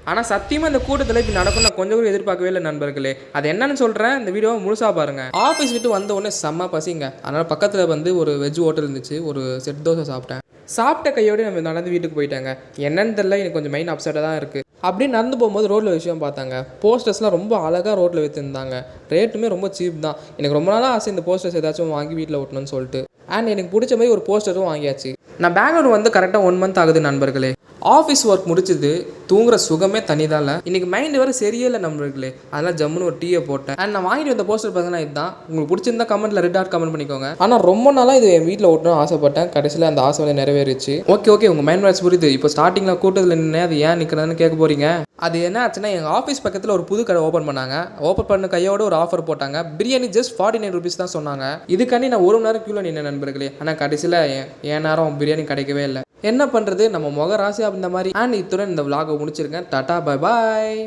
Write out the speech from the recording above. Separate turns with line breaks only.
ஆனால் சத்தியமாக இந்த கூட்டத்தில் இப்படி நடக்கும் நான் கொஞ்சம் கூட எதிர்பார்க்கவே இல்லை நண்பர்களே. அது என்னன்னு சொல்கிறேன், இந்த வீடியோவை முழுசாக பாருங்கள். ஆஃபீஸ் விட்டு வந்த உடனே செம்ம பசிங்க. அதனால் பக்கத்தில் வந்து ஒரு வெஜ் ஹோட்டல் இருந்துச்சு. ஒரு செட் தோசை சாப்பிட்டேன். சாப்பிட்ட கையோடு நம்ம நடந்து வீட்டுக்கு போயிட்டாங்க. என்னன்னு தெரியல, எனக்கு கொஞ்சம் மைண்ட் அப்செட்டாக தான் இருக்குது. அப்படின்னு நடந்து போகும்போது ரோட்டில் விஷயம் பார்த்தாங்க. போஸ்டர்ஸ்லாம் ரொம்ப அழகாக ரோட்டில் விற்றுருந்தாங்க. ரேட்டுமே ரொம்ப சீப் தான். எனக்கு ரொம்ப நாளாக ஆசை இந்த போஸ்டர்ஸ் ஏதாச்சும் வாங்கி வீட்டில் ஓட்டணும்னு சொல்லிட்டு. அண்ட் எனக்கு பிடிச்ச மாதிரி ஒரு போஸ்டரும் வாங்கியாச்சு. நான் பெங்களூர் வந்து கரெக்டாக 1 மந்த் ஆகுது நண்பர்களே. ஆஃபீஸ் ஒர்க் முடிச்சுது தூங்குற சுகமே தனிதால. இன்றைக்கி மைண்டு வேறு சரியே இல்லை நண்பர்களே. அதனால் ஜம்முன்னு ஒரு டீயை போட்டேன். அண்ட் நான் வாங்கிட்டு வந்த போஸ்டர் பார்த்தீங்கன்னா இதுதான். உங்களுக்கு பிடிச்சிருந்தா கமெண்ட்டில் ரெட் ஆர்ட் கமெண்ட் பண்ணிக்கோங்க. ஆனால் ரொம்ப நாளாக இது என் வீட்டில் ஓட்டணும்னு ஆசைப்பட்டேன். கடைசியில் அந்த ஆசை நிறைவேறிச்சு. ஓகே உங்கள் மைண்ட் வாய்ஸ் புரியுது. இப்போ ஸ்டார்டிங்கில் கூட்டத்தில் நின்று அது ஏன் நிற்கிறதுன்னு கேட்க போகிறீங்க. அது என்ன ஆச்சுன்னா, எங்கள் ஆஃபீஸ் பக்கத்தில் ஒரு புது கடை ஓப்பன் பண்ணாங்க. ஓப்பன் பண்ண கையோட ஒரு ஆஃபர் போட்டாங்க. பிரியாணி ஜஸ்ட் 49 rupees தான் சொன்னாங்க. இதுக்காண்டி நான் 1 மணி நேரம் க்யூவில் நின்று நண்பர்களே. ஆனால் கடைசியில் என் நேரம் பிரியாணி கிடைக்கவே இல்லை. என்ன பண்ணுறது, நம்ம முக ராசி அந்த மாதிரி. அண்ட் இத்துடன் இந்த vlog முடிச்சிருக்கேன். Tata bye bye.